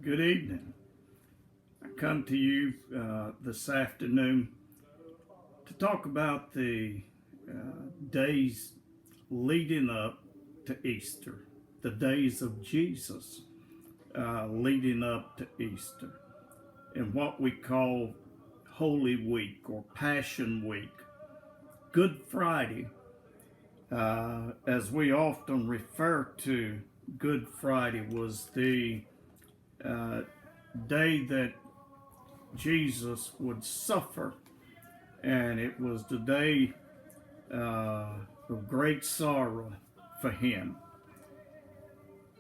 Good evening. I come to you this afternoon to talk about the days leading up to Easter, the days of Jesus leading up to Easter, and what we call Holy Week or Passion Week. Good Friday, as we often refer to Good Friday, was the day that Jesus would suffer, and it was the day of great sorrow for him.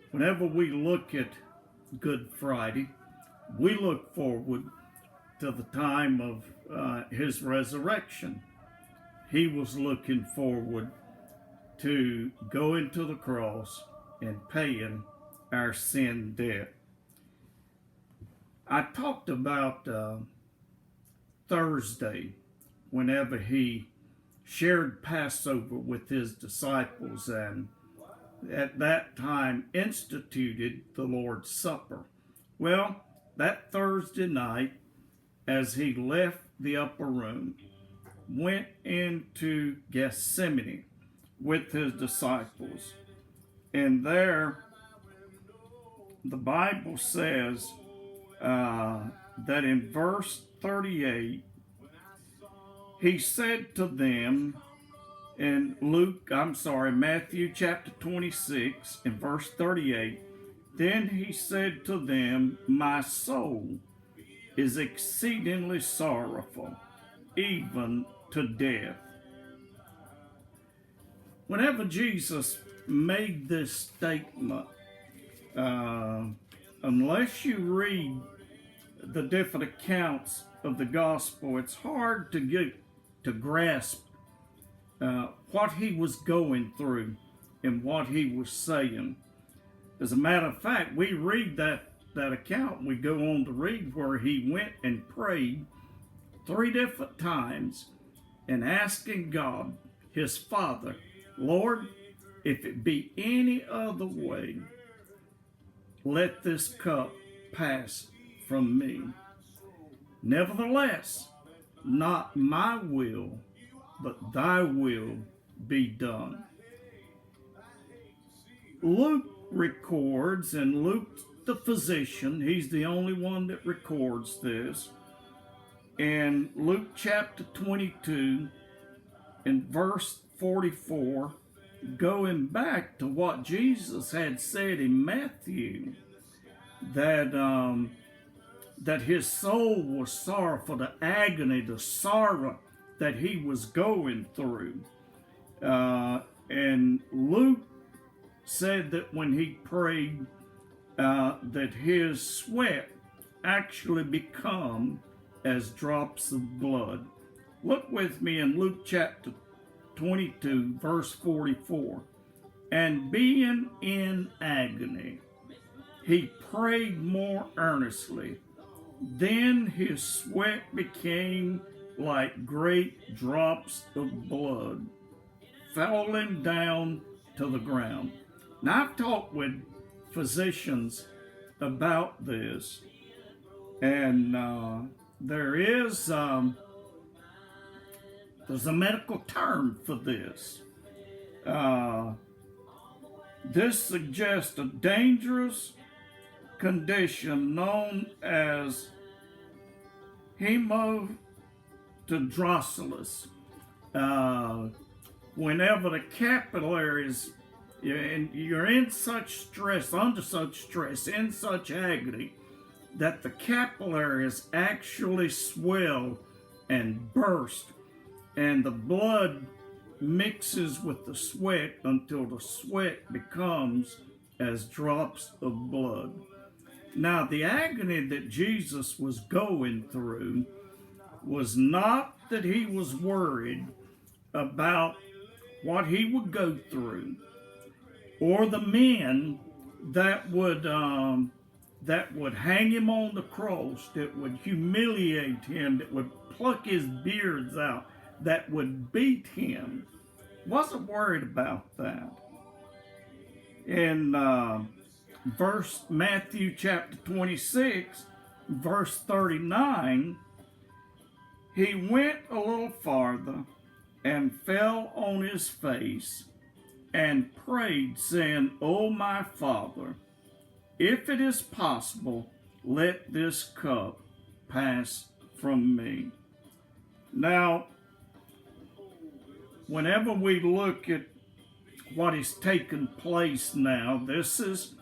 Whenever we look at Good Friday, we look forward to the time of his resurrection. He was looking forward to going to the cross and paying our sin debt. I talked about Thursday, whenever he shared Passover with his disciples and at that time instituted the Lord's Supper. Well, that Thursday night, as he left the upper room, went into Gethsemane with his disciples. And there, the Bible says that in verse 38, he said to them in Matthew chapter 26 and verse 38, then he said to them, my soul is exceedingly sorrowful, even to death. Whenever Jesus made this statement, unless you read the different accounts of the gospel, it's hard to grasp what he was going through and what he was saying. As a matter of fact, we read that account, we go on to read where he went and prayed 3 different times and asking God, his Father, Lord, if it be any other way, let this cup pass from me. Nevertheless, not my will, but thy will be done. Luke records, and Luke the physician, he's the only one that records this, in Luke chapter 22 and verse 44, going back to what Jesus had said in Matthew, that his soul was sorrowful, the agony, the sorrow that he was going through. And Luke said that when he prayed, that his sweat actually become as drops of blood. Look with me in Luke chapter 22, verse 44. And being in agony, he prayed more earnestly. Then his sweat became like great drops of blood falling down to the ground. Now, I've talked with physicians about this, and there's a medical term for this. This suggests a dangerous condition known as hematidrosis. Whenever the capillaries, you're in such stress, under such stress, in such agony, that the capillaries actually swell and burst, and the blood mixes with the sweat until the sweat becomes as drops of blood. Now, the agony that Jesus was going through was not that he was worried about what he would go through, or the men that would hang him on the cross, that would humiliate him, that would pluck his beards out, that would beat him. Wasn't worried about that. And Matthew chapter 26, verse 39, he went a little farther and fell on his face and prayed, saying, O my Father, if it is possible, let this cup pass from me. Now, whenever we look at what is taking place now, this is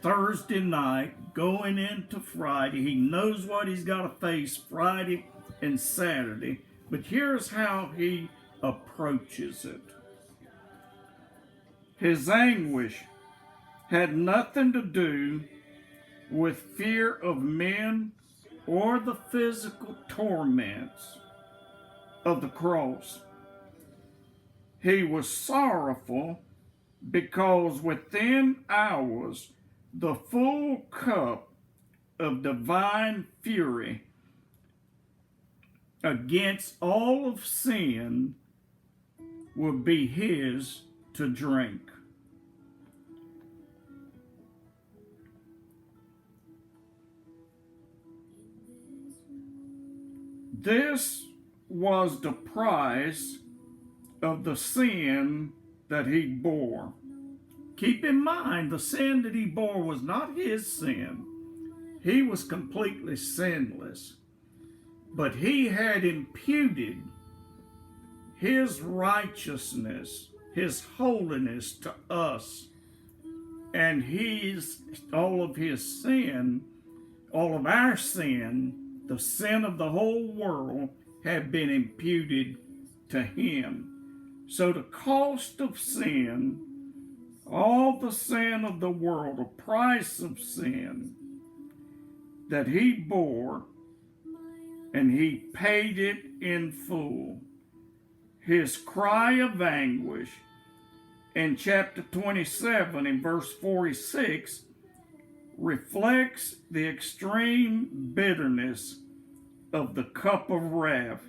Thursday night going into Friday. He knows what he's got to face Friday and Saturday, but here's how he approaches it. His anguish had nothing to do with fear of men or the physical torments of the cross. He was sorrowful because within hours the full cup of divine fury against all of sin would be his to drink. This was the price of the sin that he bore. Keep in mind, the sin that he bore was not his sin. He was completely sinless. But he had imputed his righteousness, his holiness to us. And all of his sin, all of our sin, the sin of the whole world, had been imputed to him. So the cost of sin, all the sin of the world, the price of sin that he bore, and he paid it in full. His cry of anguish in chapter 27 in verse 46 reflects the extreme bitterness of the cup of wrath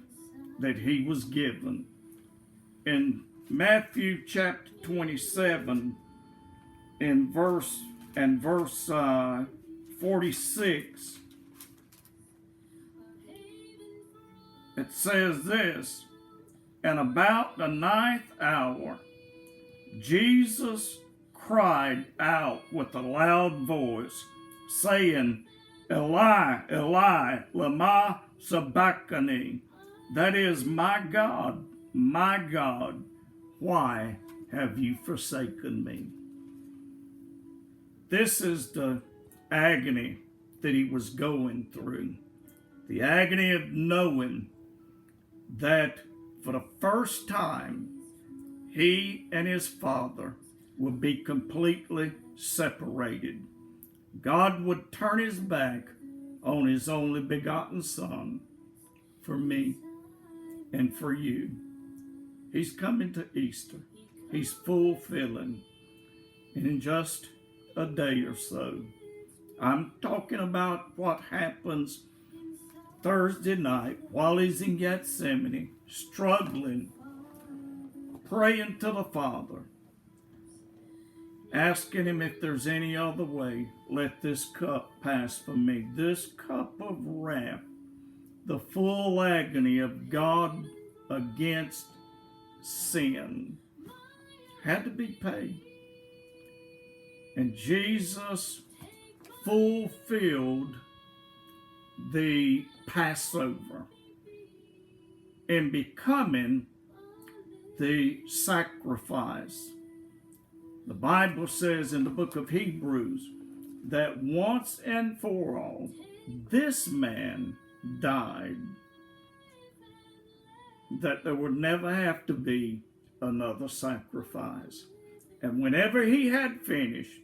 that he was given. In Matthew chapter 27 in verse 46, it says this, and about the 9th hour, Jesus cried out with a loud voice, saying, Eli, Eli, lama sabachthani. That is, my God, why have you forsaken me? This is the agony that he was going through. The agony of knowing that for the first time, he and his Father would be completely separated. God would turn his back on his only begotten Son for me and for you. He's coming to Easter. He's fulfilling. And in just a day or so, I'm talking about what happens Thursday night while he's in Gethsemane, struggling, praying to the Father, asking him if there's any other way, let this cup pass from me. This cup of wrath, the full agony of God against sin, had to be paid. And Jesus fulfilled the Passover in becoming the sacrifice. The Bible says in the book of Hebrews that once and for all, this man died, that there would never have to be another sacrifice. And whenever he had finished,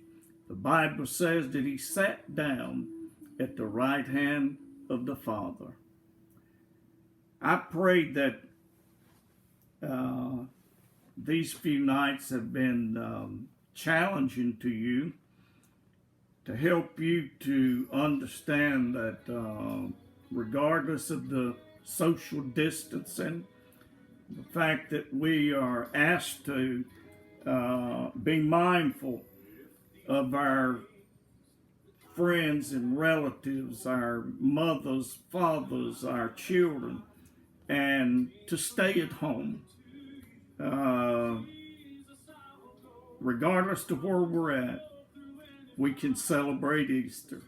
the Bible says that he sat down at the right hand of the Father. I pray that these few nights have been challenging to you, to help you to understand that regardless of the social distancing, the fact that we are asked to be mindful of our friends and relatives, our mothers, fathers, our children, and to stay at home. Regardless of where we're at, we can celebrate Easter.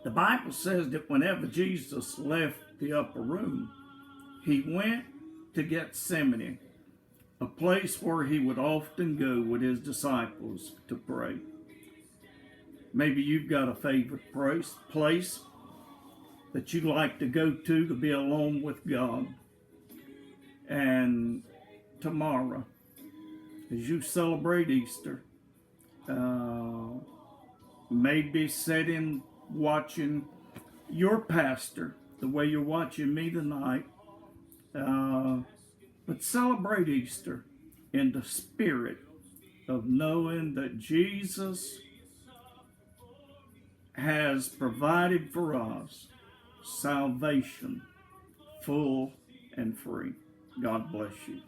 The Bible says that whenever Jesus left the upper room, he went to Gethsemane, a place where he would often go with his disciples to pray. Maybe you've got a favorite place that you like to go to be alone with God. And tomorrow, as you celebrate Easter, maybe sitting watching your pastor the way you're watching me tonight, but celebrate Easter in the spirit of knowing that Jesus has provided for us salvation, full and free. God bless you.